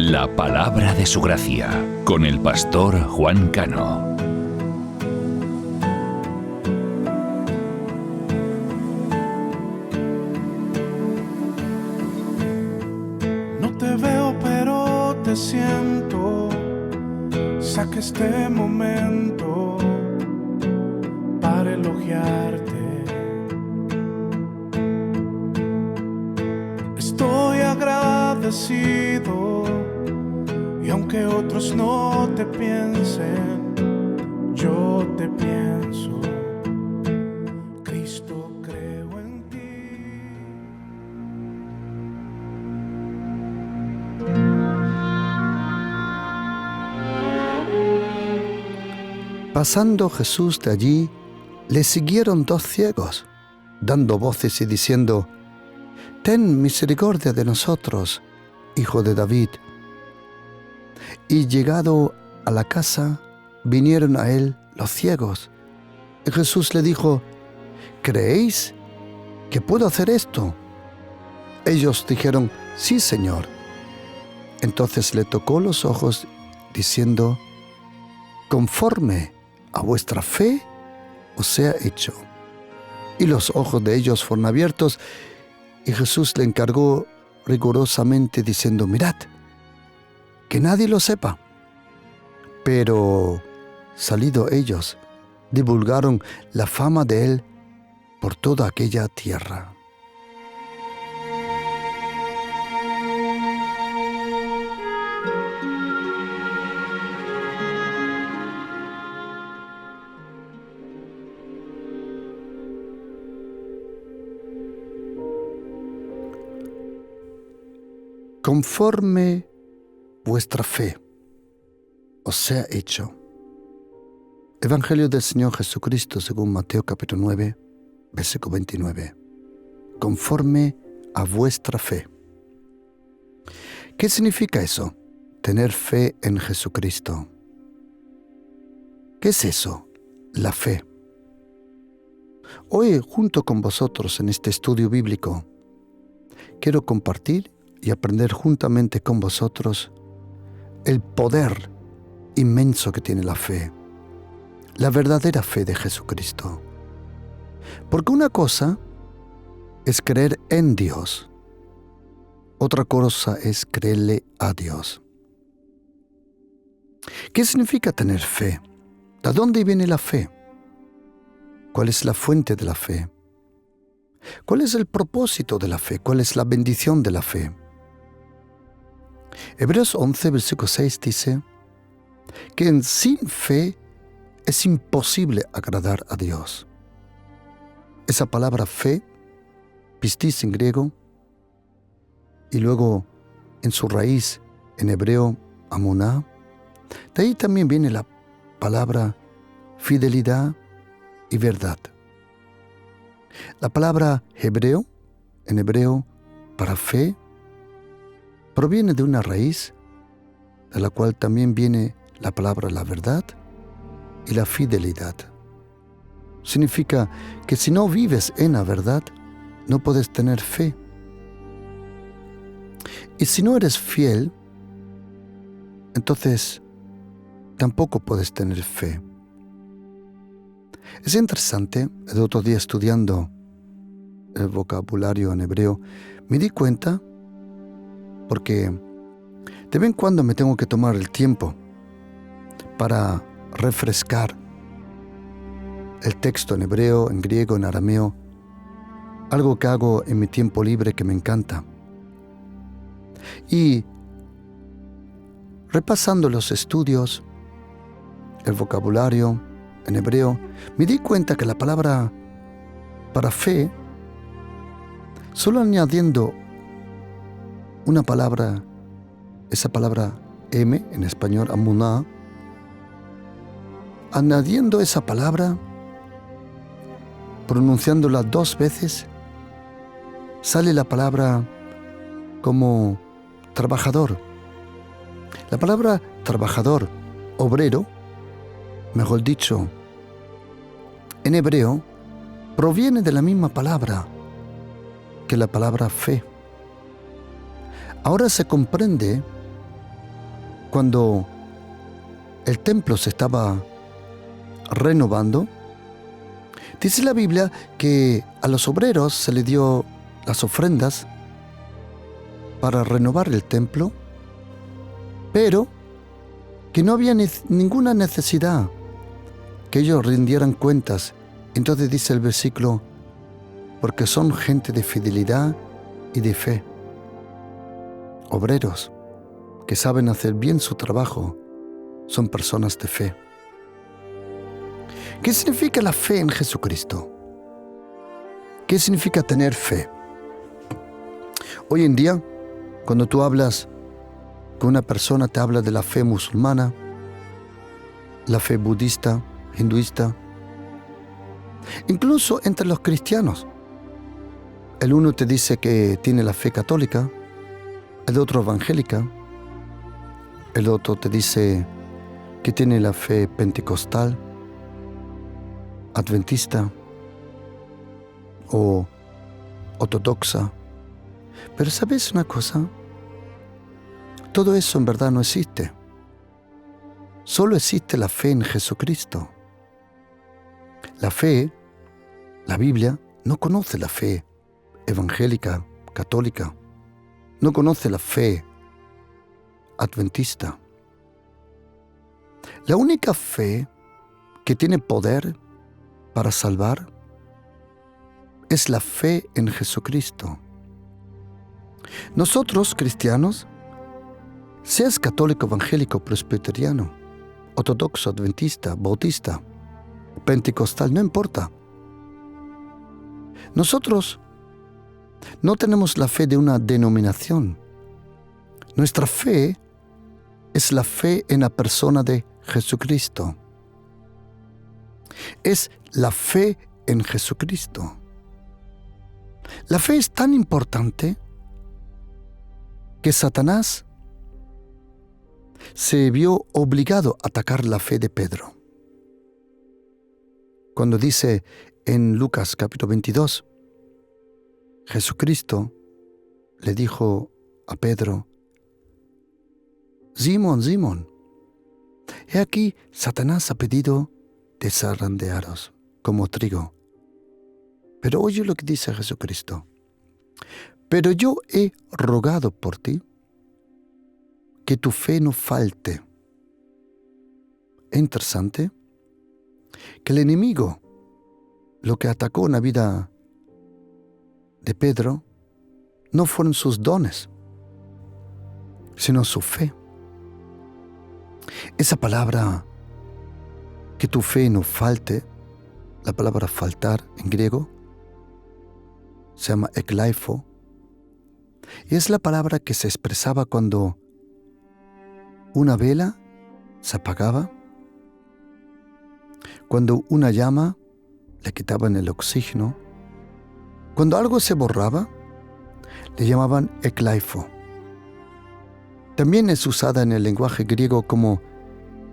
La palabra de su gracia, con el pastor Juan Cano. No te veo, pero te siento. Saca este momento para elogiarte. Estoy agradecido, y aunque otros no te piensen, yo te pienso. Cristo, creo en ti. Pasando Jesús de allí, le siguieron 2 ciegos, dando voces y diciendo: «Ten misericordia de nosotros, Hijo de David». Y llegado a la casa, vinieron a él los ciegos. Y Jesús le dijo: «¿Creéis que puedo hacer esto?». Ellos dijeron: «Sí, Señor». Entonces le tocó los ojos, diciendo: «Conforme a vuestra fe os sea hecho». Y los ojos de ellos fueron abiertos, y Jesús le encargó rigurosamente, diciendo: «Mirad, que nadie lo sepa». Pero, salido ellos, divulgaron la fama de él por toda aquella tierra. Conforme vuestra fe os sea hecho. Evangelio del Señor Jesucristo según Mateo capítulo 9, versículo 29. Conforme a vuestra fe. ¿Qué significa eso? Tener fe en Jesucristo. ¿Qué es eso? La fe. Hoy, junto con vosotros en este estudio bíblico, quiero compartir y aprender juntamente con vosotros el poder inmenso que tiene la fe, la verdadera fe de Jesucristo. Porque una cosa es creer en Dios, otra cosa es creerle a Dios. ¿Qué significa tener fe? ¿De dónde viene la fe? ¿Cuál es la fuente de la fe? ¿Cuál es el propósito de la fe? ¿Cuál es la bendición de la fe? Hebreos 11, versículo 6 dice que sin fe es imposible agradar a Dios. Esa palabra fe, pistis en griego, y luego en su raíz en hebreo, amuná, de ahí también viene la palabra fidelidad y verdad. La palabra hebreo, en hebreo, para fe, proviene de una raíz de la cual también viene la palabra la verdad y la fidelidad. Significa que si no vives en la verdad, no puedes tener fe. Y si no eres fiel, entonces tampoco puedes tener fe. Es interesante, el otro día estudiando el vocabulario en hebreo, me di cuenta, porque de vez en cuando me tengo que tomar el tiempo para refrescar el texto en hebreo, en griego, en arameo, algo que hago en mi tiempo libre que me encanta. Y repasando los estudios, el vocabulario en hebreo, me di cuenta que la palabra para fe, solo añadiendo una palabra, esa palabra M en español, amuná, añadiendo esa palabra, pronunciándola 2 veces, sale la palabra como trabajador. La palabra trabajador, obrero, mejor dicho, en hebreo, proviene de la misma palabra que la palabra fe. Ahora se comprende cuando el templo se estaba renovando, dice la Biblia que a los obreros se les dio las ofrendas para renovar el templo, pero que no había ninguna necesidad que ellos rindieran cuentas. Entonces dice el versículo, porque son gente de fidelidad y de fe, obreros que saben hacer bien su trabajo, son personas de fe. ¿Qué significa la fe en Jesucristo? ¿Qué significa tener fe? Hoy en día, cuando tú hablas con una persona, te habla de la fe musulmana, la fe budista, hinduista, incluso entre los cristianos. El uno te dice que tiene la fe católica, el otro evangélica, el otro te dice que tiene la fe pentecostal, adventista o ortodoxa. Pero ¿sabes una cosa? Todo eso en verdad no existe. Solo existe la fe en Jesucristo. La fe, la Biblia, no conoce la fe evangélica, católica. No conoce la fe adventista. La única fe que tiene poder para salvar es la fe en Jesucristo. Nosotros, cristianos, seas católico, evangélico, presbiteriano, ortodoxo, adventista, bautista, pentecostal, no importa. Nosotros no tenemos la fe de una denominación. Nuestra fe es la fe en la persona de Jesucristo. Es la fe en Jesucristo. La fe es tan importante que Satanás se vio obligado a atacar la fe de Pedro. Cuando dice en Lucas capítulo 22, Jesucristo le dijo a Pedro, Simón, Simón, he aquí Satanás ha pedido desarrandearos como trigo. Pero oye lo que dice Jesucristo. Pero yo he rogado por ti que tu fe no falte. Es interesante que el enemigo, lo que atacó en la vida de Pedro, no fueron sus dones, sino su fe. Esa palabra, que tu fe no falte, la palabra faltar en griego, se llama eklaifo, y es la palabra que se expresaba cuando una vela se apagaba, cuando una llama le quitaban el oxígeno, cuando algo se borraba, le llamaban eklaifo. También es usada en el lenguaje griego como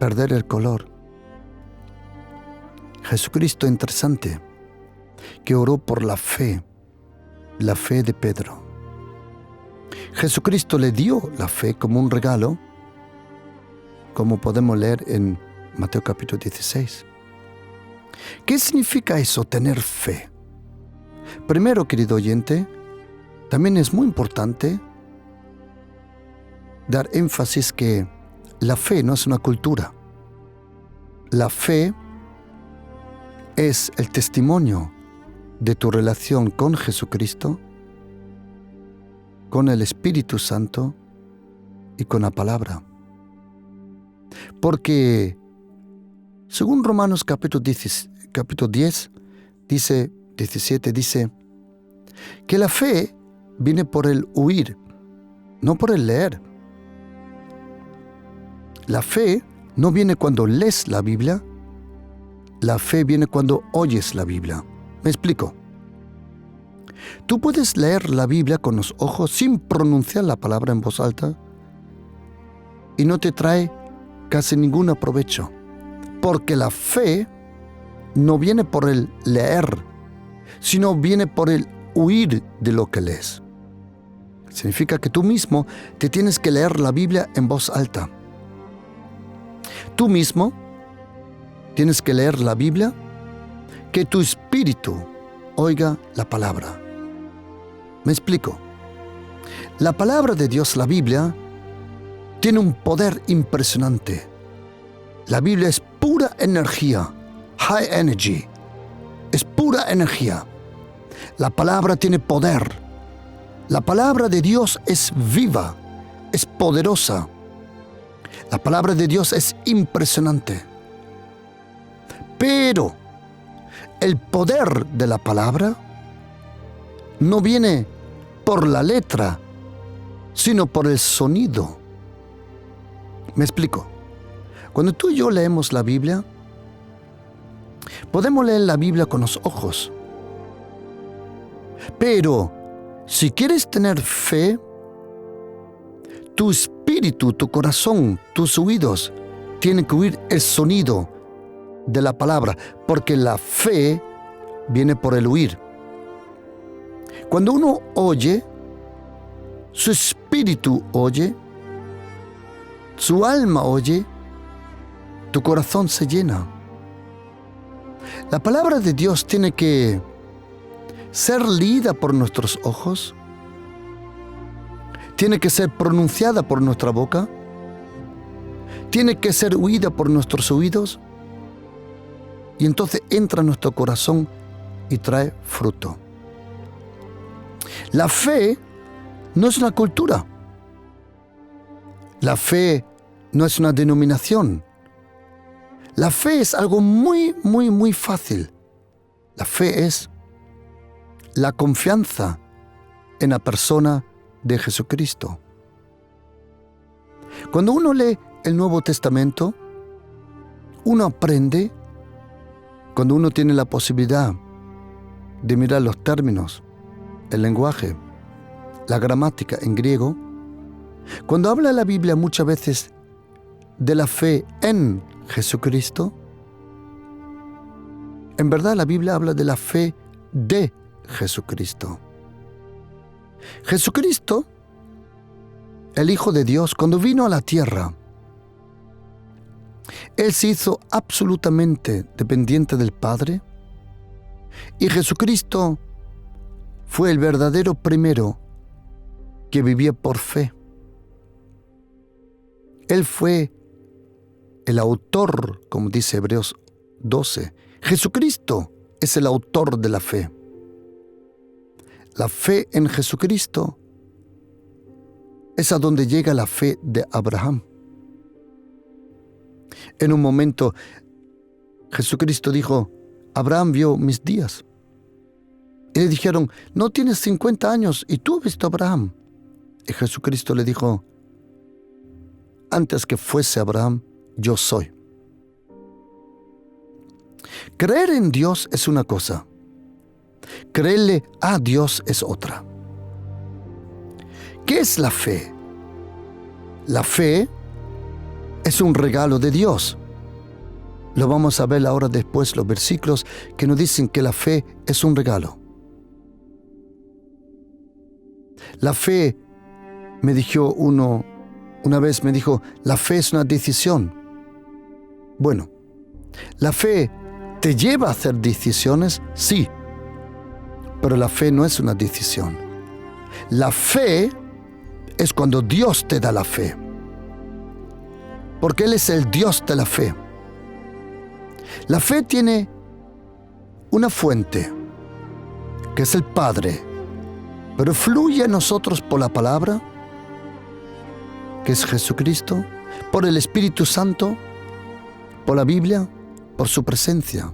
perder el color. Jesucristo, interesante, que oró por la fe de Pedro. Jesucristo le dio la fe como un regalo, como podemos leer en Mateo capítulo 16. ¿Qué significa eso, tener fe? Primero, querido oyente, también es muy importante dar énfasis que la fe no es una cultura. La fe es el testimonio de tu relación con Jesucristo, con el Espíritu Santo y con la palabra. Porque, según Romanos capítulo 10, dice 17, dice que la fe viene por el oír, no por el leer. La fe no viene cuando lees la Biblia, la fe viene cuando oyes la Biblia. Me explico. Tú puedes leer la Biblia con los ojos sin pronunciar la palabra en voz alta y no te trae casi ningún provecho, porque la fe no viene por el leer, sino viene por el oír de lo que lees. Significa que tú mismo te tienes que leer la Biblia en voz alta. tú mismo tienes que leer la Biblia, que tu espíritu oiga la palabra. Me explico. La palabra de Dios, la Biblia, tiene un poder impresionante. La Biblia es pura energía, high energy. Es pura energía. La palabra tiene poder. La palabra de Dios es viva, es poderosa. La palabra de Dios es impresionante. Pero el poder de la palabra no viene por la letra, sino por el sonido. Me explico. Cuando tú y yo leemos la Biblia, podemos leer la Biblia con los ojos. Pero si quieres tener fe, tu espíritu, tu corazón, tus oídos tienen que oír el sonido de la palabra, porque la fe viene por el oír. Cuando uno oye, su espíritu oye, su alma oye, tu corazón se llena. La palabra de Dios tiene que ser leída por nuestros ojos, tiene que ser pronunciada por nuestra boca, tiene que ser oída por nuestros oídos, y entonces entra en nuestro corazón y trae fruto. La fe no es una cultura. La fe no es una denominación. La fe es algo muy, muy, muy fácil. La fe es la confianza en la persona de Jesucristo. Cuando uno lee el Nuevo Testamento, uno aprende, cuando uno tiene la posibilidad de mirar los términos, el lenguaje, la gramática en griego, cuando habla la Biblia muchas veces de la fe en Jesucristo, en verdad la Biblia habla de la fe de Jesucristo. Jesucristo, el Hijo de Dios, cuando vino a la tierra, Él se hizo absolutamente dependiente del Padre, y Jesucristo fue el verdadero primero que vivía por fe. Él fue el autor, como dice Hebreos 12. Jesucristo es el autor de la fe. La fe en Jesucristo es a donde llega la fe de Abraham. En un momento, Jesucristo dijo, Abraham vio mis días. Y le dijeron, no tienes 50 años y tú has visto a Abraham. Y Jesucristo le dijo, antes que fuese Abraham, yo soy. Creer en Dios es una cosa. Creerle a Dios es otra. ¿Qué es la fe? La fe es un regalo de Dios. Lo vamos a ver ahora después, los versículos que nos dicen que la fe es un regalo. La fe, me dijo una vez me dijo, la fe es una decisión. Bueno, ¿la fe te lleva a hacer decisiones? Sí, pero la fe no es una decisión. La fe es cuando Dios te da la fe, porque Él es el Dios de la fe. La fe tiene una fuente, que es el Padre, pero fluye a nosotros por la palabra, que es Jesucristo, por el Espíritu Santo, por la Biblia, por su presencia.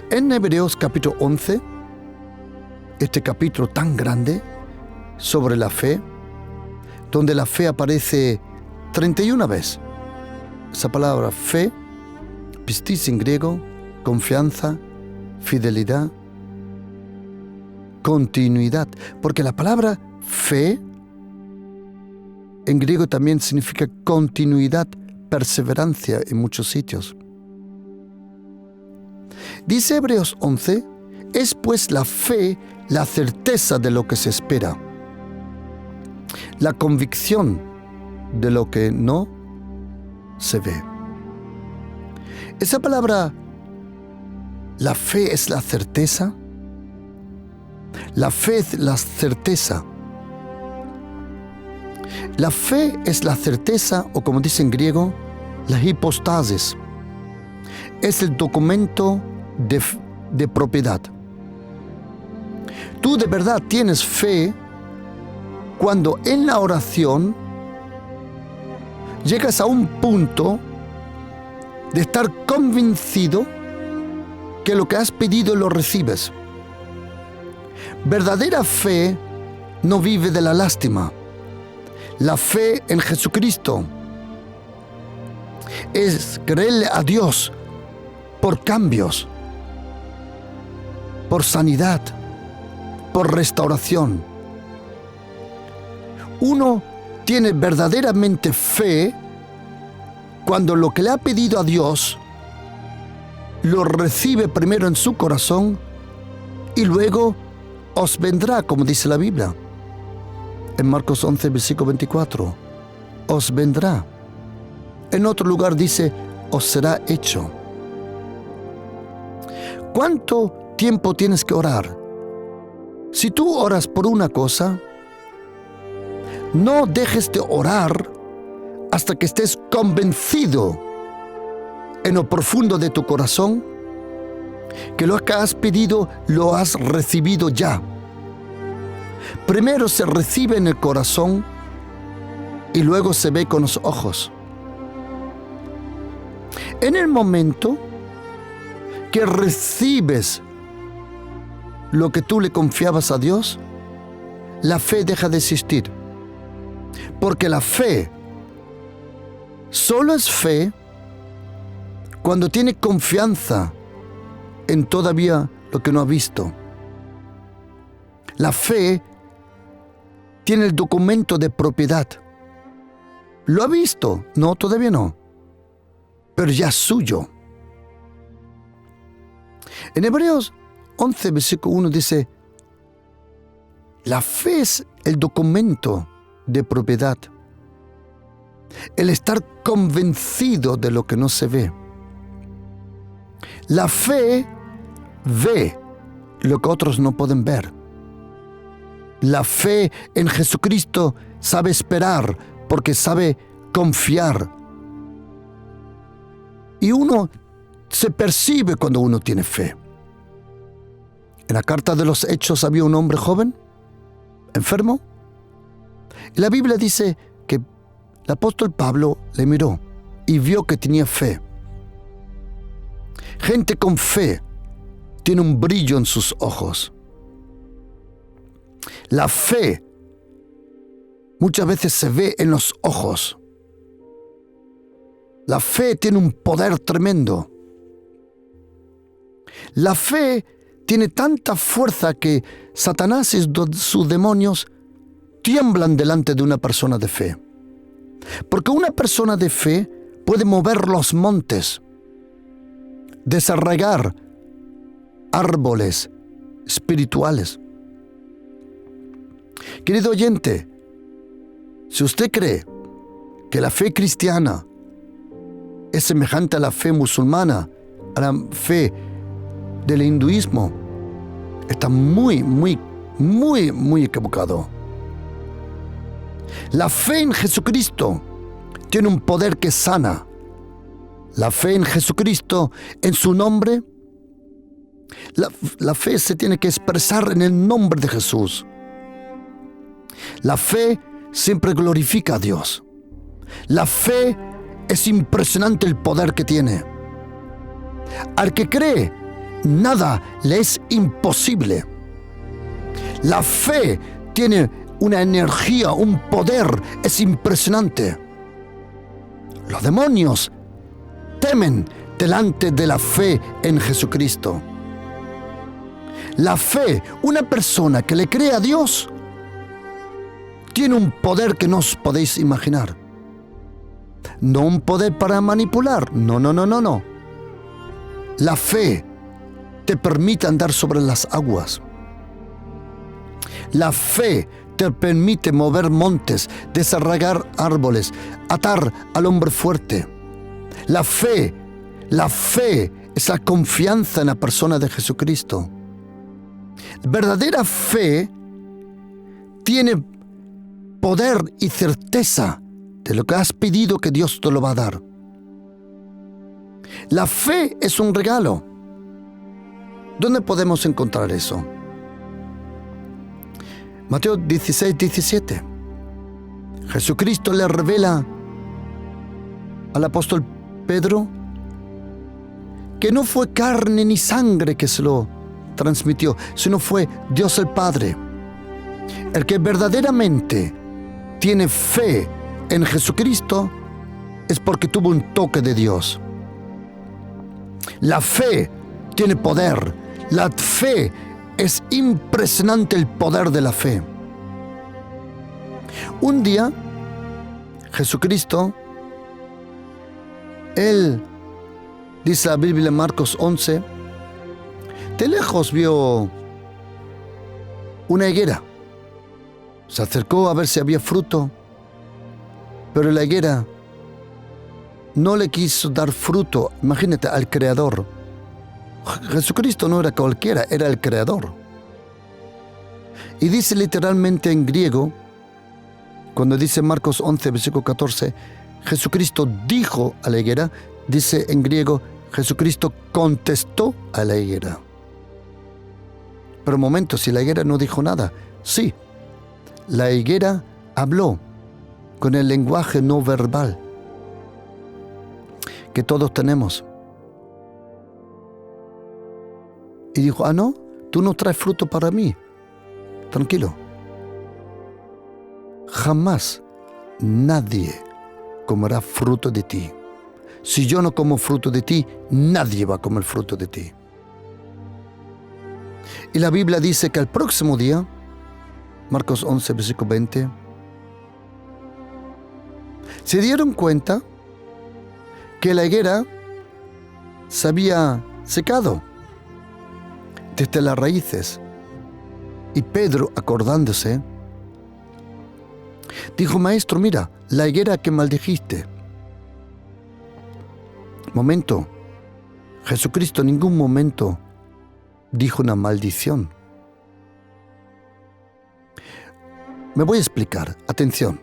En Hebreos capítulo 11, este capítulo tan grande sobre la fe, donde la fe aparece 31 veces. Esa palabra fe, pistis en griego, confianza, fidelidad, continuidad, porque la palabra fe en griego también significa continuidad, perseverancia en muchos sitios. Dice Hebreos 11, es pues la fe la certeza de lo que se espera, la convicción de lo que no se ve. Esa palabra, la fe es la certeza. La fe es la certeza. La fe es la certeza, o como dice en griego, la hipostasis. Es el documento de propiedad. Tú de verdad tienes fe cuando en la oración llegas a un punto de estar convencido que lo que has pedido lo recibes. Verdadera fe no vive de la lástima. La fe en Jesucristo es creerle a Dios por cambios, por sanidad, por restauración. Uno tiene verdaderamente fe cuando lo que le ha pedido a Dios lo recibe primero en su corazón y luego os vendrá, como dice la Biblia. En Marcos 11, versículo 24, os vendrá. En otro lugar dice, os será hecho. ¿Cuánto tiempo tienes que orar? Si tú oras por una cosa, no dejes de orar hasta que estés convencido en lo profundo de tu corazón que lo que has pedido lo has recibido ya. Primero se recibe en el corazón y luego se ve con los ojos. En el momento que recibes lo que tú le confiabas a Dios, la fe deja de existir. Porque la fe solo es fe cuando tiene confianza en todavía lo que no ha visto. La fe tiene el documento de propiedad. ¿Lo ha visto? No, todavía no. Pero ya es suyo. En Hebreos 11, versículo 1 dice, la fe es el documento de propiedad. El estar convencido de lo que no se ve. La fe ve lo que otros no pueden ver. La fe en Jesucristo sabe esperar porque sabe confiar. Y uno se percibe cuando uno tiene fe. En la carta de los Hechos había un hombre joven, enfermo. Y la Biblia dice que el apóstol Pablo le miró y vio que tenía fe. Gente con fe tiene un brillo en sus ojos. La fe muchas veces se ve en los ojos. La fe tiene un poder tremendo. La fe tiene tanta fuerza que Satanás y sus demonios tiemblan delante de una persona de fe. Porque una persona de fe puede mover los montes, desarraigar árboles espirituales. Querido oyente, si usted cree que la fe cristiana es semejante a la fe musulmana, a la fe del hinduismo, está muy equivocado. La fe en Jesucristo tiene un poder que sana. La fe en Jesucristo, en su nombre, la fe se tiene que expresar en el nombre de Jesús. La fe siempre glorifica a Dios. La fe es impresionante el poder que tiene. Al que cree, nada le es imposible. La fe tiene una energía, un poder, es impresionante. Los demonios temen delante de la fe en Jesucristo. La fe, una persona que le cree a Dios, tiene un poder que no os podéis imaginar. No un poder para manipular, no. La fe te permite andar sobre las aguas. La fe te permite mover montes, desarraigar árboles, atar al hombre fuerte, La fe es la confianza en la persona de Jesucristo. Verdadera fe tiene poder y certeza de lo que has pedido, que Dios te lo va a dar. La fe es un regalo. ¿Dónde podemos encontrar eso? Mateo 16, 17. Jesucristo le revela al apóstol Pedro que no fue carne ni sangre que se lo transmitió, sino fue Dios el Padre. El que verdaderamente tiene fe en Jesucristo es porque tuvo un toque de Dios. La fe tiene poder. La fe es impresionante, el poder de la fe. Un día, Jesucristo, Él, dice la Biblia en Marcos 11, de lejos vio una higuera. Se acercó a ver si había fruto, pero la higuera no le quiso dar fruto. Imagínate, al Creador. Jesucristo no era cualquiera, era el Creador. Y dice literalmente en griego, cuando dice Marcos 11, versículo 14, Jesucristo dijo a la higuera, dice en griego, Jesucristo contestó a la higuera. Pero un momento, si la higuera no dijo nada, sí, la higuera habló con el lenguaje no verbal que todos tenemos. Y dijo, no, tú no traes fruto para mí. Tranquilo. Jamás nadie comerá fruto de ti. Si yo no como fruto de ti, nadie va a comer fruto de ti. Y la Biblia dice que al próximo día, Marcos 11, versículo 20, se dieron cuenta que la higuera se había secado desde las raíces. Y Pedro, acordándose, dijo, Maestro, mira, la higuera que maldijiste. Momento, Jesucristo en ningún momento dijo una maldición. Me voy a explicar, atención.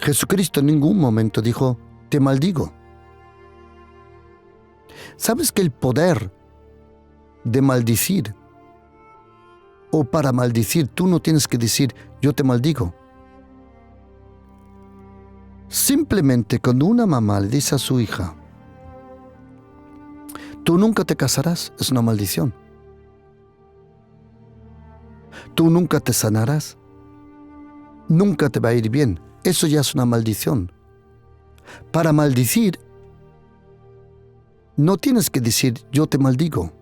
Jesucristo en ningún momento dijo, te maldigo. ¿Sabes que el poder de maldecir, o para maldecir, tú no tienes que decir, yo te maldigo? Simplemente cuando una mamá le dice a su hija, tú nunca te casarás, es una maldición. Tú nunca te sanarás, nunca te va a ir bien, eso ya es una maldición. Para maldecir, no tienes que decir, yo te maldigo.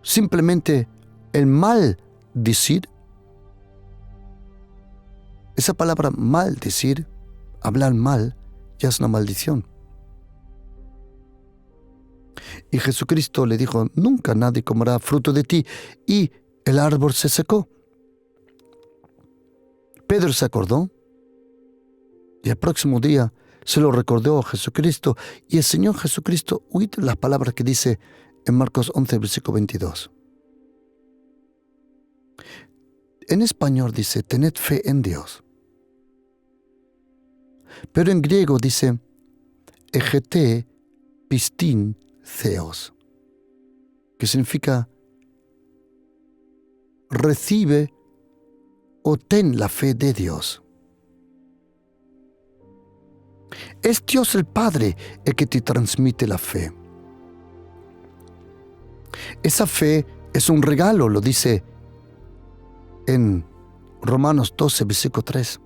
Simplemente el maldecir, esa palabra maldecir, hablar mal, ya es una maldición. Y Jesucristo le dijo, nunca nadie comerá fruto de ti, y el árbol se secó. Pedro se acordó, y el próximo día se lo recordó a Jesucristo, y el Señor Jesucristo, oíd las palabras que dice en Marcos 11, versículo 22. En español dice, tened fe en Dios. Pero en griego dice, egete pistin theos, que significa recibe o ten la fe de Dios. Es Dios el Padre el que te transmite la fe. Esa fe es un regalo, lo dice en Romanos 12, versículo 3.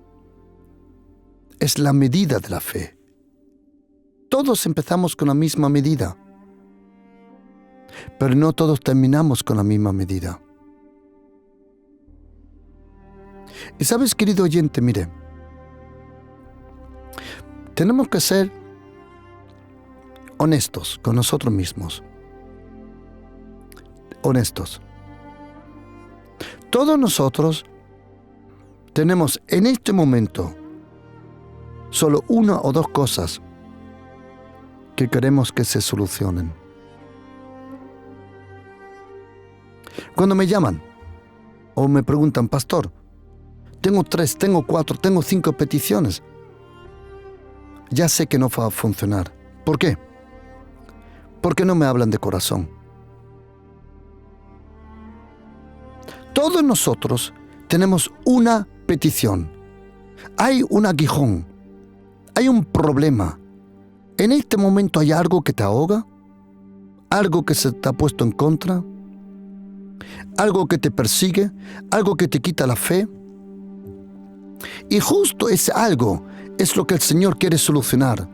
Es la medida de la fe. Todos empezamos con la misma medida, pero no todos terminamos con la misma medida. Y sabes, querido oyente, mire, tenemos que ser honestos con nosotros mismos. Honestos. Todos nosotros tenemos en este momento solo una o dos cosas que queremos que se solucionen. Cuando me llaman o me preguntan, pastor, tengo 3, tengo 4, tengo 5 peticiones, ya sé que no va a funcionar. ¿Por qué? Porque no me hablan de corazón. Todos nosotros tenemos una petición. Hay un aguijón. Hay un problema. En este momento hay algo que te ahoga, algo que se te ha puesto en contra, algo que te persigue, algo que te quita la fe. Y justo ese algo es lo que el Señor quiere solucionar.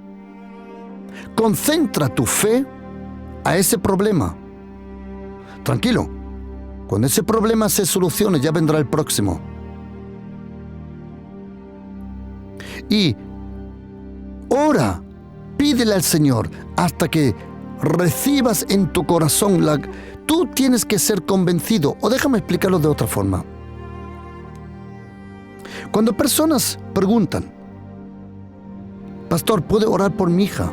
Concentra tu fe a ese problema. Tranquilo, cuando ese problema se solucione ya vendrá el próximo. Y ora, pídele al Señor hasta que recibas en tu corazón Tú tienes que ser convencido, o déjame explicarlo de otra forma. Cuando personas preguntan, pastor, ¿puede orar por mi hija?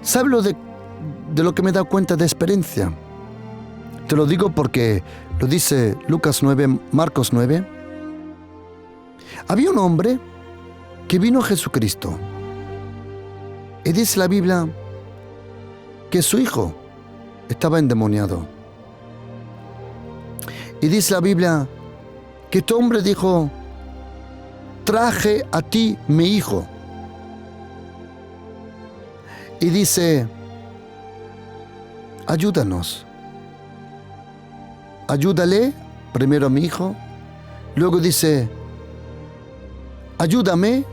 ¿Sabe de lo que me he dado cuenta de experiencia? Te lo digo porque lo dice Lucas 9, Marcos 9. Había un hombre que vino a Jesucristo. Y dice la Biblia que su hijo estaba endemoniado. Y dice la Biblia que este hombre dijo, traje a ti mi hijo. Y dice, ayúdanos. Ayúdale, primero a mi hijo. Luego dice, ayúdame.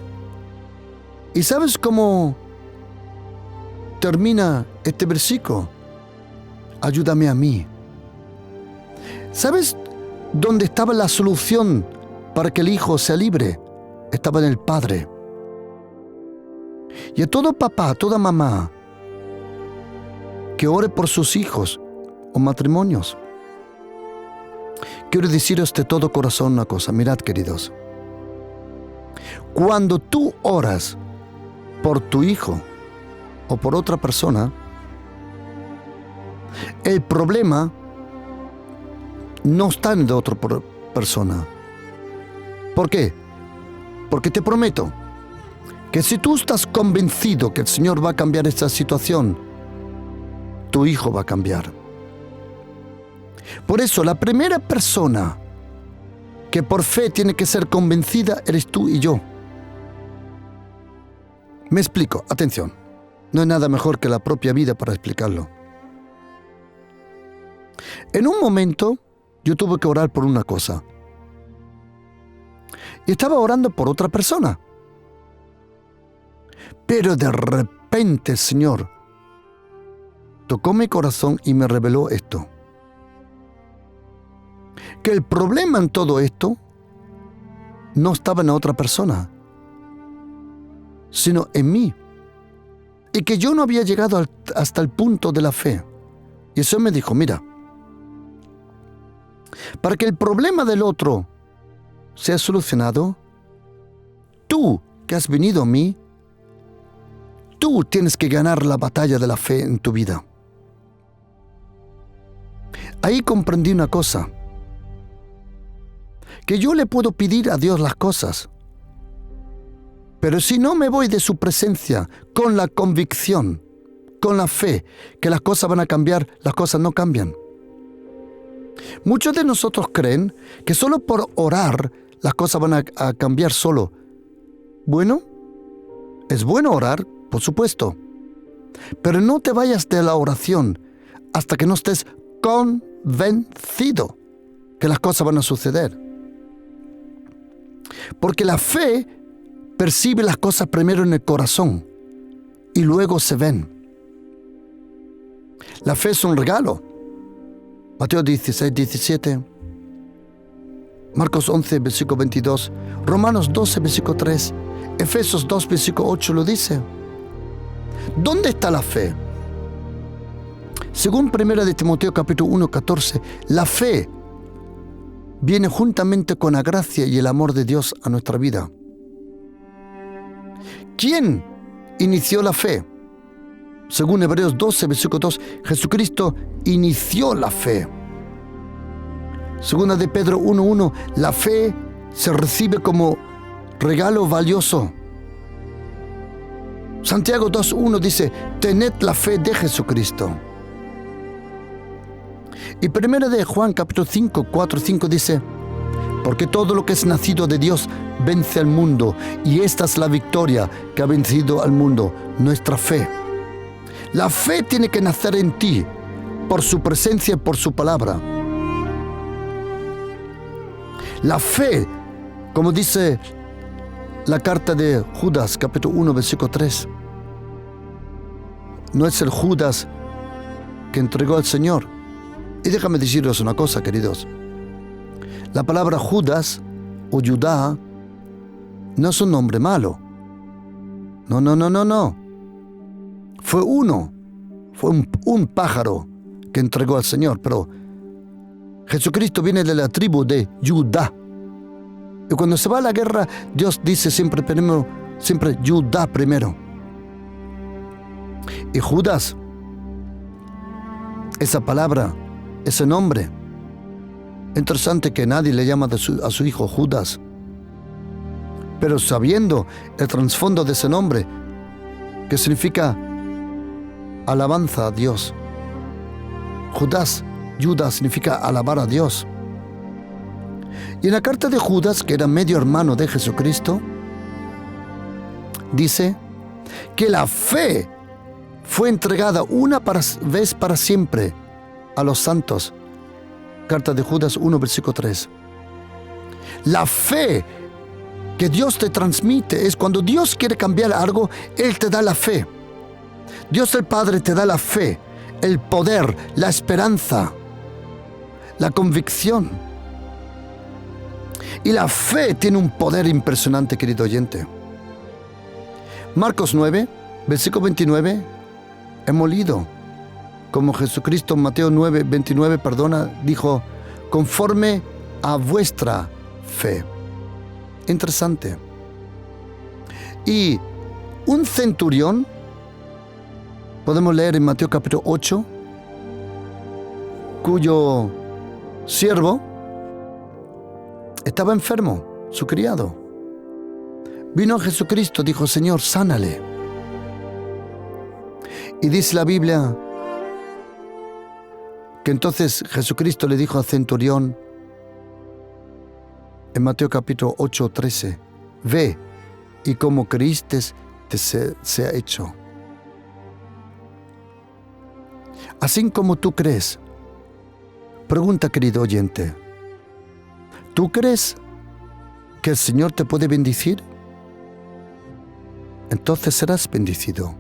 ¿Y sabes cómo termina este versículo? Ayúdame a mí. ¿Sabes dónde estaba la solución para que el hijo sea libre? Estaba en el padre. Y a todo papá, a toda mamá que ore por sus hijos o matrimonios, quiero deciros de todo corazón una cosa. Mirad, queridos, cuando tú oras por tu hijo o por otra persona, el problema no está en de otra persona. ¿Por qué? Porque te prometo que si tú estás convencido que el Señor va a cambiar esta situación, tu hijo va a cambiar. Por eso, la primera persona que por fe tiene que ser convencida eres tú y yo. Me explico, atención. No hay nada mejor que la propia vida para explicarlo. En un momento, yo tuve que orar por una cosa. Y estaba orando por otra persona. Pero de repente el Señor tocó mi corazón y me reveló esto. Que el problema en todo esto no estaba en la otra persona, sino en mí. Y que yo no había llegado hasta el punto de la fe. Y eso me dijo, mira, para que el problema del otro sea solucionado, tú que has venido a mí, tú tienes que ganar la batalla de la fe en tu vida. Ahí comprendí una cosa, que yo le puedo pedir a Dios las cosas, pero si no me voy de su presencia con la convicción, con la fe, que las cosas van a cambiar, las cosas no cambian. Muchos de nosotros creen que solo por orar las cosas van a cambiar solo. Bueno, es bueno orar, por supuesto, pero no te vayas de la oración hasta que no estés convencido que las cosas van a suceder. Porque la fe percibe las cosas primero en el corazón y luego se ven. La fe es un regalo. Mateo 16, 17, Marcos 11, versículo 22, Romanos 12, versículo 3, Efesios 2, versículo 8 lo dice. ¿Dónde está la fe? Según 1 de Timoteo capítulo 1, 14, la fe viene juntamente con la gracia y el amor de Dios a nuestra vida. ¿Quién inició la fe? Según Hebreos 12, versículo 2, Jesucristo inició la fe. Segunda de Pedro 1:1, la fe se recibe como regalo valioso. Santiago 2:1 dice, tened la fe de Jesucristo. Y primera de Juan capítulo 5, 4, 5 dice, porque todo lo que es nacido de Dios vence al mundo, y esta es la victoria que ha vencido al mundo, nuestra fe. La fe tiene que nacer en ti, por su presencia y por su palabra. La fe, como dice la carta de Judas, capítulo 1, versículo 3, no es el Judas que entregó al Señor. Y déjame deciros una cosa, queridos. La palabra Judas o Judá no es un nombre malo. No. Fue un pájaro que entregó al Señor, pero Jesucristo viene de la tribu de Judá. Y cuando se va a la guerra, Dios dice siempre Judá primero. Y Judas, esa palabra, ese nombre, interesante que nadie le llama a su hijo Judas. Pero sabiendo el trasfondo de ese nombre, que significa alabanza a Dios. Judas significa alabar a Dios. Y en la carta de Judas, que era medio hermano de Jesucristo, dice que la fe fue entregada una vez para siempre a los santos. Carta de Judas 1, versículo 3. La fe que Dios te transmite es cuando Dios quiere cambiar algo, Él te da la fe. Dios el Padre te da la fe, el poder, la esperanza, la convicción. Y la fe tiene un poder impresionante, querido oyente. Marcos 9, versículo 29, hemos leído como Jesucristo en Mateo 9, 29, dijo, conforme a vuestra fe. Interesante. Y un centurión, podemos leer en Mateo capítulo 8, cuyo siervo estaba enfermo, su criado. Vino a Jesucristo, dijo, Señor, sánale. Y dice la Biblia que entonces Jesucristo le dijo al centurión, en Mateo capítulo 8, 13, ve y como creíste te sea hecho. Así como tú crees, pregunta, querido oyente, ¿tú crees que el Señor te puede bendecir? Entonces serás bendecido.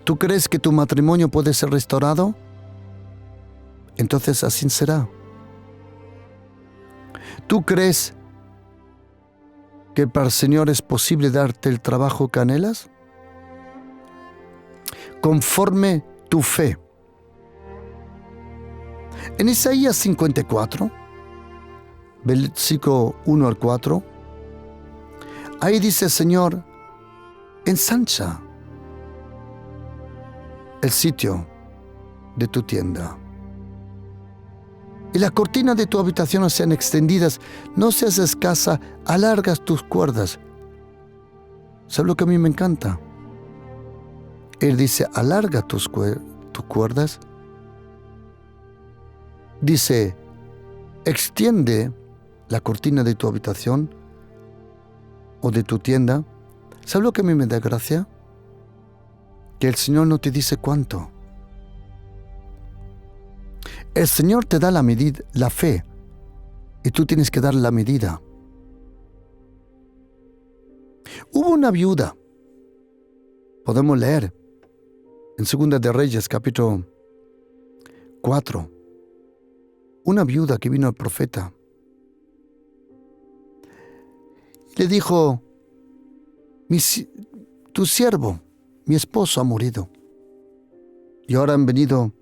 ¿Tú crees que tu matrimonio puede ser restaurado? Entonces así será. ¿Tú crees que para el Señor es posible darte el trabajo que anhelas? Conforme tu fe. En Isaías 54, versículo 1 al 4, ahí dice el Señor, ensancha el sitio de tu tienda. Y las cortinas de tu habitación sean extendidas, no seas escasa, alargas tus cuerdas. ¿Sabes lo que a mí me encanta? Él dice, alarga tus cuerdas. Dice, extiende la cortina de tu habitación o de tu tienda. ¿Sabes lo que a mí me da gracia? Que el Señor no te dice cuánto. El Señor te da la medida, la fe, y tú tienes que dar la medida. Hubo una viuda, podemos leer en Segunda de Reyes, capítulo 4, una viuda que vino al profeta. Le dijo, tu siervo, mi esposo ha morido, y ahora han venido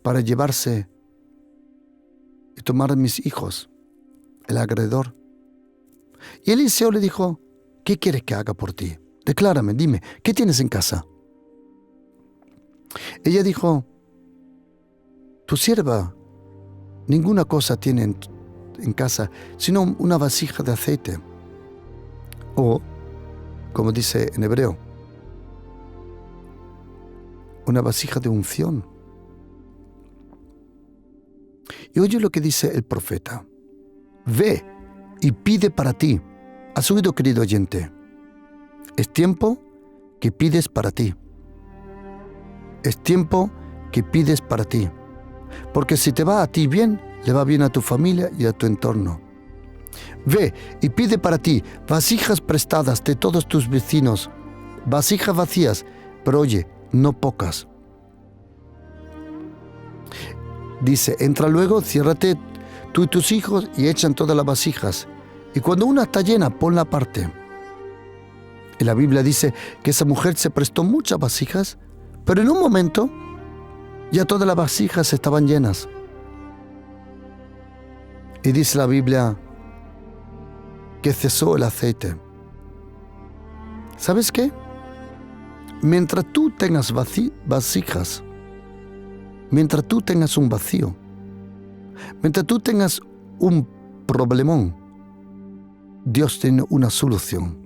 para llevarse y tomar a mis hijos, el agredor. Y Eliseo le dijo, ¿qué quieres que haga por ti? Declárame, dime, ¿qué tienes en casa? Ella dijo, tu sierva ninguna cosa tiene en casa, sino una vasija de aceite. O, como dice en hebreo, una vasija de unción. Y oye lo que dice el profeta. Ve y pide para ti. ¿Has oído, querido oyente? Es tiempo que pides para ti. Es tiempo que pides para ti. Porque si te va a ti bien, le va bien a tu familia y a tu entorno. Ve y pide para ti vasijas prestadas de todos tus vecinos, vasijas vacías, pero oye, no pocas. Dice, entra luego, ciérrate tú y tus hijos y echan todas las vasijas. Y cuando una está llena, ponla aparte. Y la Biblia dice que esa mujer se prestó muchas vasijas, pero en un momento ya todas las vasijas estaban llenas. Y dice la Biblia que cesó el aceite. ¿Sabes qué? Mientras tú tengas vasijas, mientras tú tengas un vacío, mientras tú tengas un problemón, Dios tiene una solución.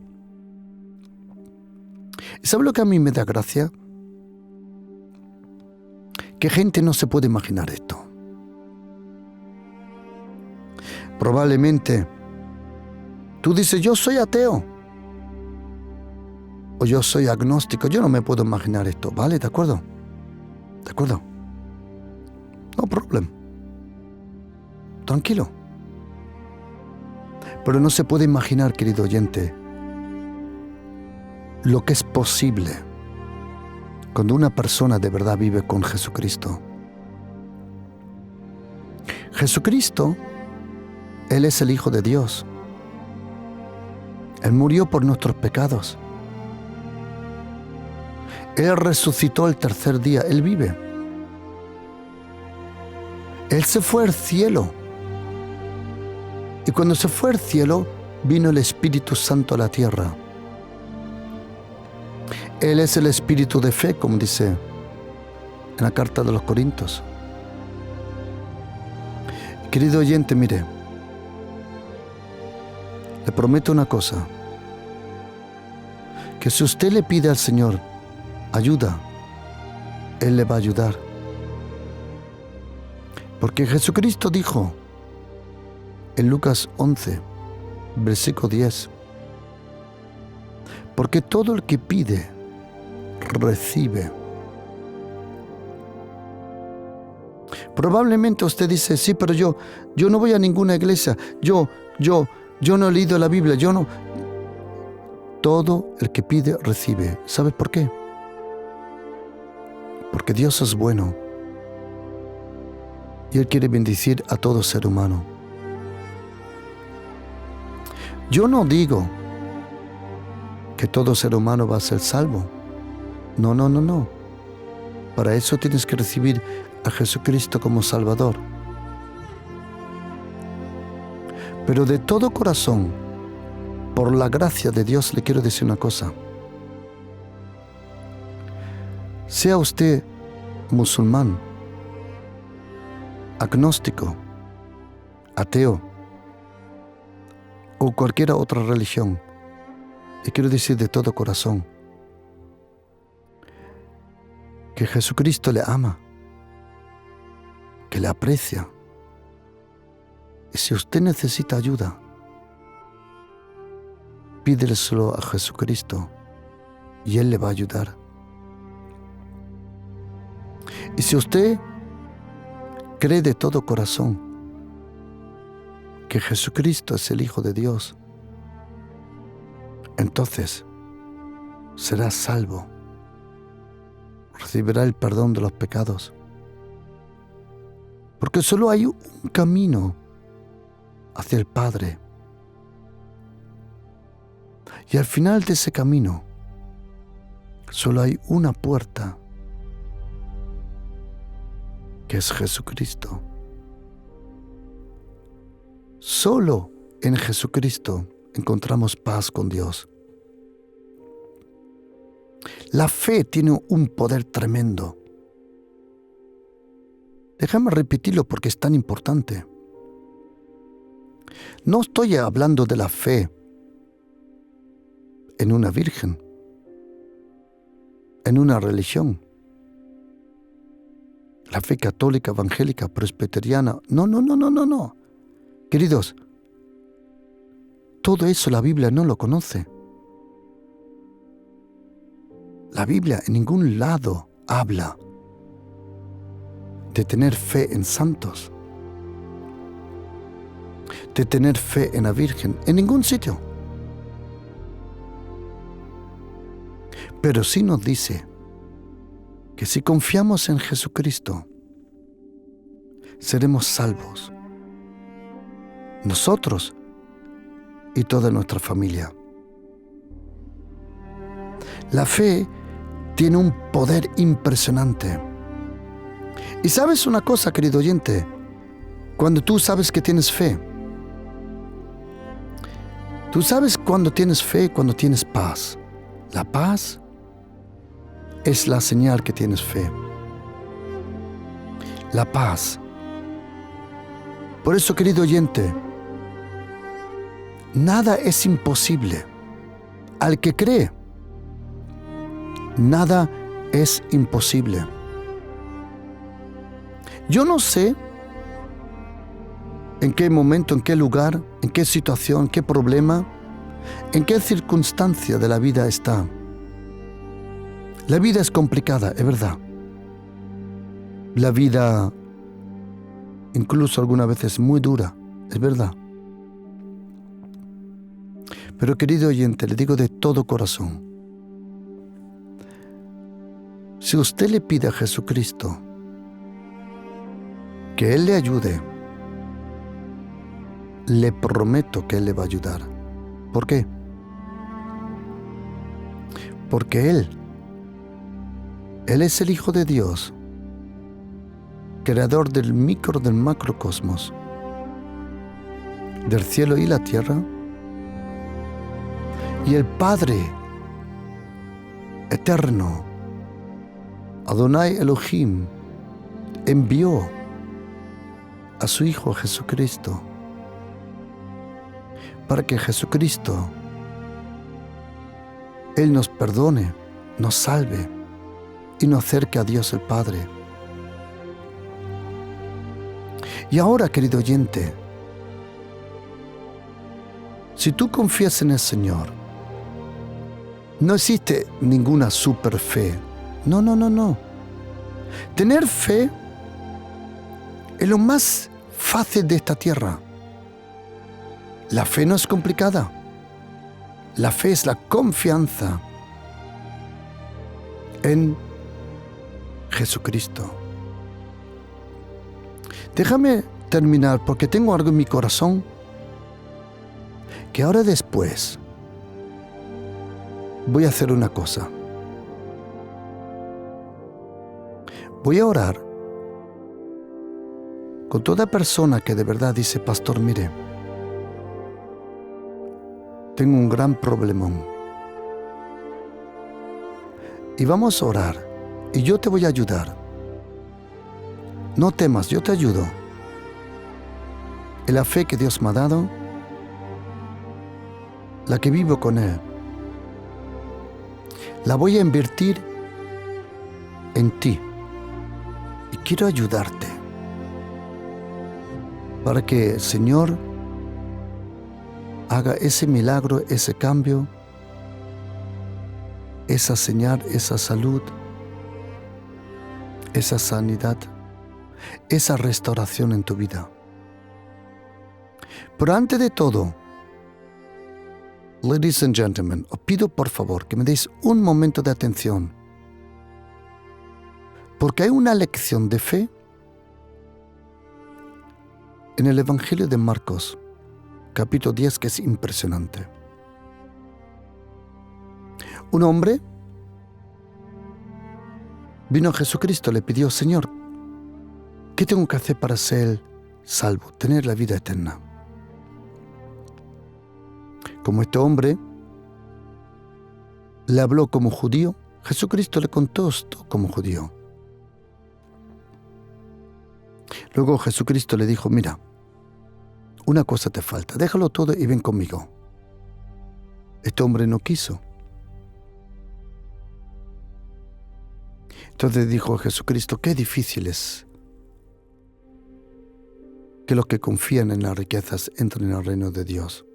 ¿Y sabes lo que a mí me da gracia? Que gente no se puede imaginar esto. Probablemente tú dices, yo soy ateo o yo soy agnóstico, yo no me puedo imaginar esto, ¿vale? ¿De acuerdo? ¿De acuerdo? No problem. Tranquilo. Pero no se puede imaginar, querido oyente, lo que es posible cuando una persona de verdad vive con Jesucristo. Jesucristo, Él es el Hijo de Dios. Él murió por nuestros pecados. Él resucitó el tercer día. Él vive. Él se fue al cielo. Y cuando se fue al cielo, vino el Espíritu Santo a la tierra. Él es el Espíritu de fe, como dice en la carta de los Corintios. Querido oyente, mire, le prometo una cosa, que si usted le pide al Señor ayuda, Él le va a ayudar. Porque Jesucristo dijo en Lucas 11, versículo 10, porque todo el que pide, recibe. Probablemente usted dice, sí, pero yo no voy a ninguna iglesia, yo no he leído la Biblia, yo no. Todo el que pide, recibe. ¿Sabes por qué? Porque Dios es bueno y Él quiere bendecir a todo ser humano. Yo no digo que todo ser humano va a ser salvo. No. Para eso tienes que recibir a Jesucristo como Salvador. Pero de todo corazón, por la gracia de Dios, le quiero decir una cosa. Sea usted musulmán, agnóstico, ateo o cualquier otra religión, y quiero decir de todo corazón que Jesucristo le ama, que le aprecia. Y si usted necesita ayuda, pídeselo a Jesucristo y Él le va a ayudar. Y si usted cree de todo corazón que Jesucristo es el Hijo de Dios, entonces será salvo, recibirá el perdón de los pecados. Porque solo hay un camino hacia el Padre. Y al final de ese camino solo hay una puerta, que es Jesucristo. Solo en Jesucristo encontramos paz con Dios. La fe tiene un poder tremendo. Déjame repetirlo porque es tan importante. No estoy hablando de la fe en una virgen, en una religión. La fe católica, evangélica, presbiteriana. No. Queridos, todo eso la Biblia no lo conoce. La Biblia en ningún lado habla de tener fe en santos, de tener fe en la Virgen, en ningún sitio. Pero sí nos dice que si confiamos en Jesucristo, seremos salvos, nosotros y toda nuestra familia. La fe tiene un poder impresionante. Y sabes una cosa, querido oyente, cuando tú sabes que tienes fe, tú sabes cuando tienes fe, cuando tienes paz. La paz es la señal que tienes fe. La paz. Por eso, querido oyente, nada es imposible al que cree. Nada es imposible. Yo no sé en qué momento, en qué lugar, en qué situación, qué problema, en qué circunstancia de la vida está. La vida es complicada, es verdad. La vida, incluso algunas veces, muy dura, es verdad. Pero querido oyente, le digo de todo corazón, si usted le pide a Jesucristo que Él le ayude, le prometo que Él le va a ayudar. ¿Por qué? Porque Él es el Hijo de Dios, creador del micro, del macrocosmos, del cielo y la tierra, y el Padre eterno, Adonai Elohim, envió a su Hijo Jesucristo para que Jesucristo, Él nos perdone, nos salve y nos acerque a Dios el Padre. Y ahora, querido oyente, si tú confías en el Señor, no existe ninguna super fe. No. Tener fe es lo más fácil de esta tierra. La fe no es complicada. La fe es la confianza en Jesucristo. Déjame terminar porque tengo algo en mi corazón que ahora después voy a hacer una cosa. Voy a orar con toda persona que de verdad dice, pastor, mire, tengo un gran problemón. Y vamos a orar y yo te voy a ayudar. No temas, yo te ayudo. En la fe que Dios me ha dado, la que vivo con Él, la voy a invertir en ti. Y quiero ayudarte para que el Señor haga ese milagro, ese cambio, esa señal, esa salud, esa sanidad, esa restauración en tu vida. Pero antes de todo, ladies and gentlemen, os pido por favor que me deis un momento de atención, porque hay una lección de fe en el Evangelio de Marcos, capítulo 10, que es impresionante. Un hombre vino a Jesucristo, le pidió, Señor, ¿qué tengo que hacer para ser salvo, tener la vida eterna? Como este hombre le habló como judío, Jesucristo le contó esto como judío. Luego Jesucristo le dijo, mira, una cosa te falta, déjalo todo y ven conmigo. Este hombre no quiso. Entonces dijo Jesucristo, qué difícil es que los que confían en las riquezas entren al reino de Dios.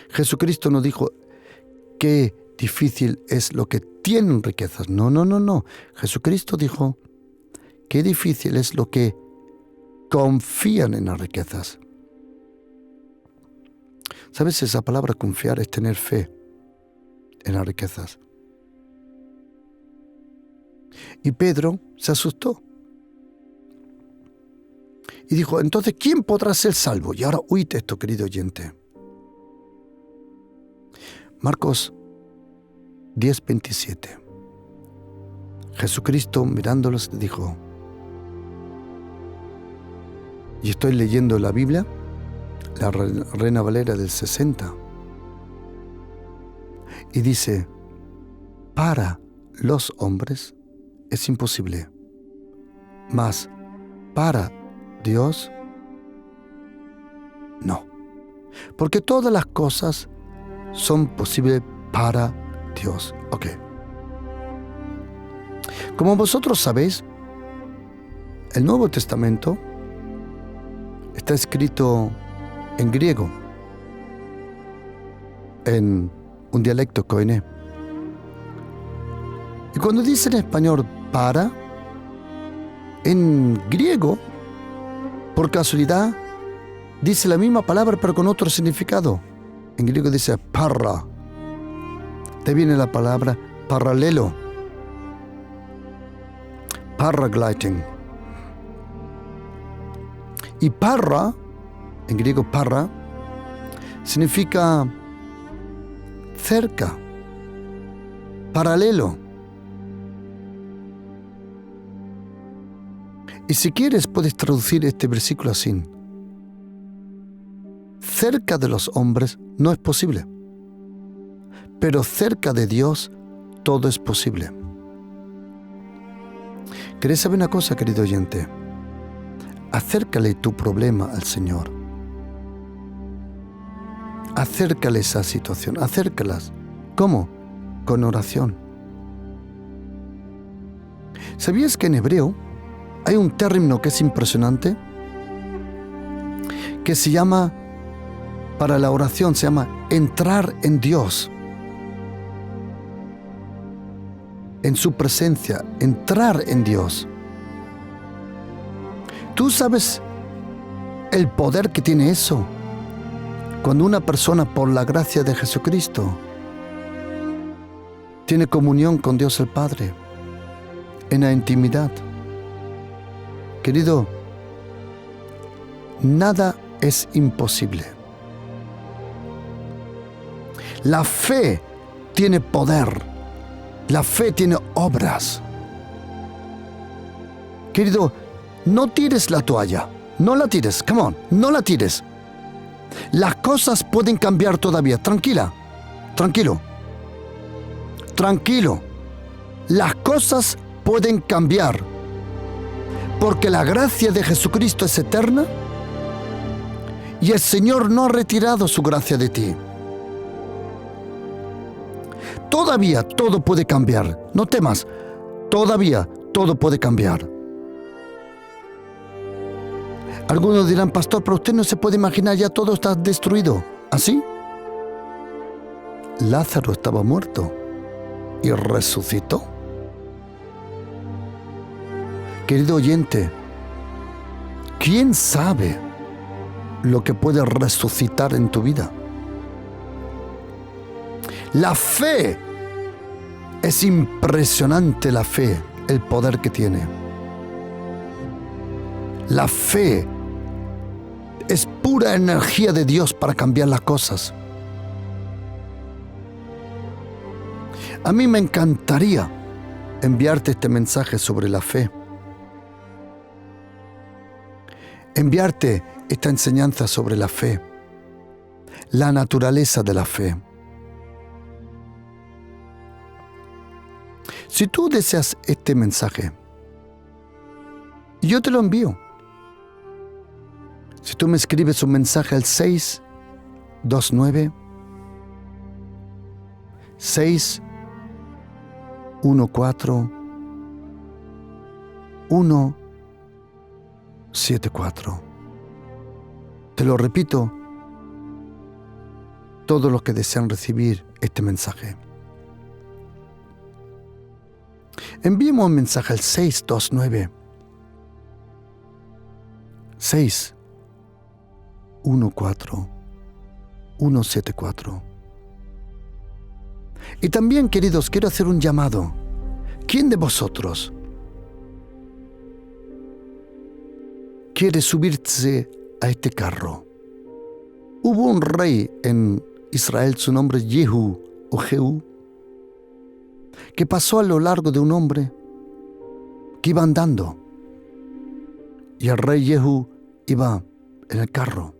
Jesucristo no dijo, qué difícil es lo que tienen riquezas. No. Jesucristo dijo, qué difícil es lo que confían en las riquezas. ¿Sabes? Esa palabra confiar es tener fe en las riquezas. Y Pedro se asustó. Y dijo, entonces, ¿quién podrá ser salvo? Y ahora oíd esto, querido oyente. Marcos 10:27. Jesucristo mirándolos dijo, y estoy leyendo la Biblia, la Reina Valera del 60, y dice, para los hombres es imposible, mas para Dios no, porque todas las cosas son posibles para Dios. Ok. Como vosotros sabéis, el Nuevo Testamento está escrito en griego, en un dialecto koiné. Y cuando dice en español para, en griego, por casualidad, dice la misma palabra pero con otro significado. En griego dice parra. De ahí viene la palabra paralelo. Paragliding. Y parra, en griego parra, significa cerca, paralelo. Y si quieres puedes traducir este versículo así. Cerca de los hombres no es posible, pero cerca de Dios todo es posible. ¿Querés saber una cosa, querido oyente? Acércale tu problema al Señor. Acércale esa situación, acércalas. ¿Cómo? Con oración. ¿Sabías que en hebreo hay un término que es impresionante? Que se llama, para la oración, se llama entrar en Dios. En su presencia, entrar en Dios. ¿Tú sabes el poder que tiene eso? Cuando una persona, por la gracia de Jesucristo, tiene comunión con Dios el Padre, en la intimidad. Querido, nada es imposible. La fe tiene poder. La fe tiene obras. Querido, no tires la toalla. No la tires. Come on, no la tires. Las cosas pueden cambiar todavía. Tranquila. Tranquilo. Tranquilo. Las cosas pueden cambiar. Porque la gracia de Jesucristo es eterna y el Señor no ha retirado su gracia de ti. Todavía todo puede cambiar. No temas. Todavía todo puede cambiar. Algunos dirán, pastor, pero usted no se puede imaginar, ya todo está destruido. ¿Así? Lázaro estaba muerto y resucitó. Querido oyente, ¿quién sabe lo que puede resucitar en tu vida? La fe, es impresionante la fe, el poder que tiene. La fe es pura energía de Dios para cambiar las cosas. A mí me encantaría enviarte este mensaje sobre la fe. Enviarte esta enseñanza sobre la fe, la naturaleza de la fe. Si tú deseas este mensaje, yo te lo envío. Si tú me escribes un mensaje al 629 614 174. Te lo repito, todos los que desean recibir este mensaje. Enviemos un mensaje al 629 614 174. Y también, queridos, quiero hacer un llamado. ¿Quién de vosotros quiere subirse a este carro? Hubo un rey en Israel, su nombre es Jehu o Jehú, que pasó a lo largo de un hombre que iba andando. Y el rey Jehu iba en el carro.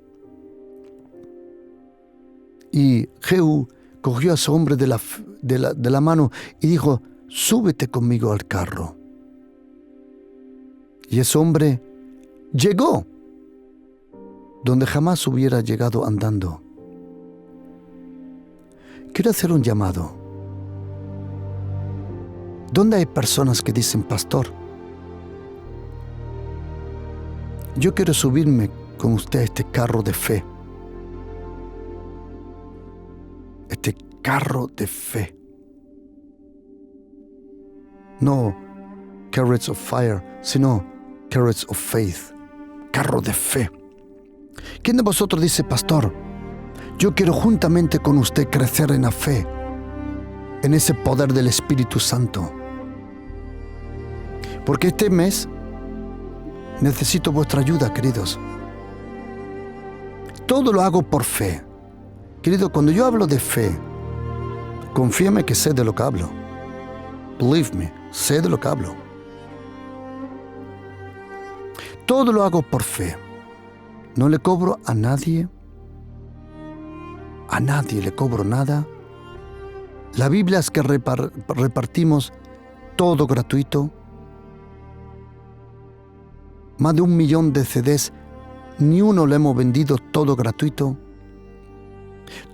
Y Jehú cogió a ese hombre de la mano y dijo: súbete conmigo al carro. Y ese hombre llegó donde jamás hubiera llegado andando. Quiero hacer un llamado. ¿Dónde hay personas que dicen: pastor, yo quiero subirme con usted a este carro de fe? Este carro de fe. No chariots of fire, sino chariots of faith. Carro de fe. ¿Quién de vosotros dice: pastor, yo quiero juntamente con usted crecer en la fe, en ese poder del Espíritu Santo? Porque este mes necesito vuestra ayuda, queridos. Todo lo hago por fe. Querido, cuando yo hablo de fe, confíame que sé de lo que hablo. Believe me, sé de lo que hablo. Todo lo hago por fe. No le cobro a nadie le cobro nada. La Biblia es que repartimos todo gratuito. Más de 1 millón de CDs, ni uno lo hemos vendido, todo gratuito.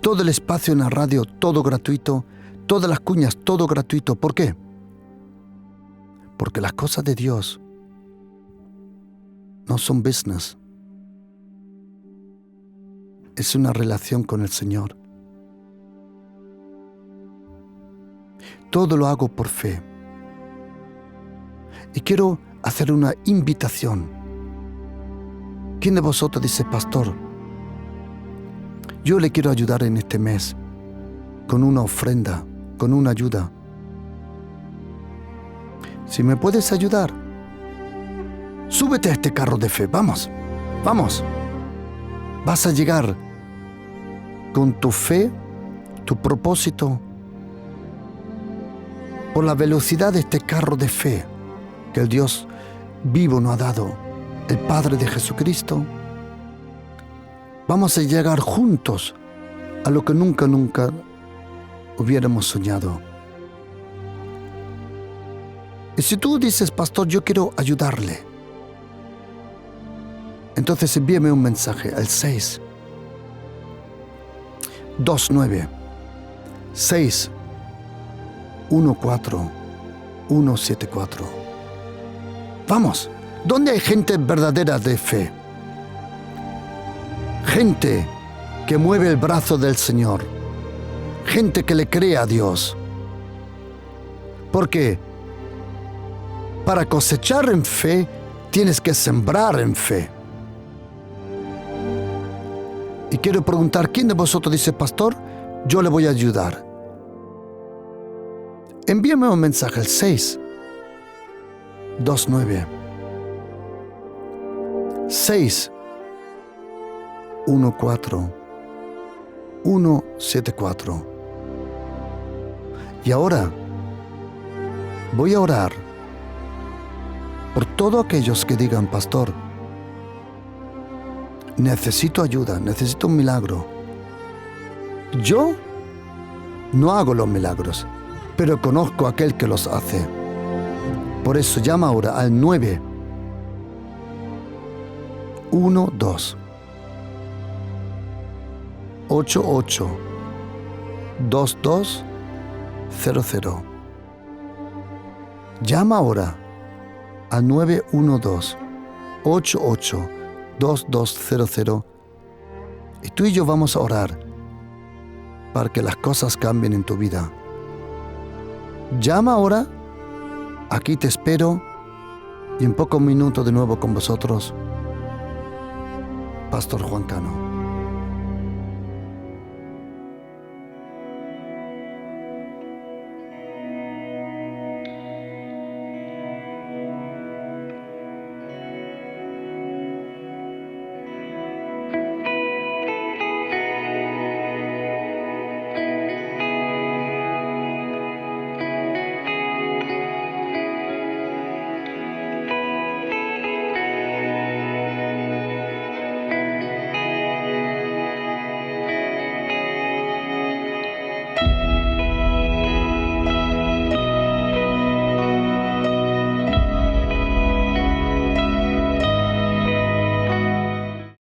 Todo el espacio en la radio, todo gratuito. Todas las cuñas, todo gratuito. ¿Por qué? Porque las cosas de Dios no son business. Es una relación con el Señor. Todo lo hago por fe. Y quiero hacer una invitación. ¿Quién de vosotros dice: pastor, yo le quiero ayudar en este mes con una ofrenda, con una ayuda? Si me puedes ayudar, súbete a este carro de fe. Vamos, vamos. Vas a llegar con tu fe, tu propósito, por la velocidad de este carro de fe que el Dios vivo nos ha dado, el Padre de Jesucristo. Vamos a llegar juntos a lo que nunca hubiéramos soñado. Y si tú dices: pastor, yo quiero ayudarle, entonces envíame un mensaje al 629 614 174. Vamos, ¿dónde hay gente verdadera de fe? Gente que mueve el brazo del Señor. Gente que le cree a Dios. Porque para cosechar en fe, tienes que sembrar en fe. Y quiero preguntar: ¿quién de vosotros dice: pastor, yo le voy a ayudar? Envíame un mensaje al 629 614 174. Y ahora voy a orar por todos aquellos que digan: pastor, necesito ayuda, necesito un milagro. Yo no hago los milagros. pero conozco a aquel que los hace. Por eso llama ahora al 912 88 2200. Llama ahora al 912 88 2200 y tú y yo vamos a orar para que las cosas cambien en tu vida. Llama ahora, aquí te espero y en pocos minutos de nuevo con vosotros, Pastor Juan Cano.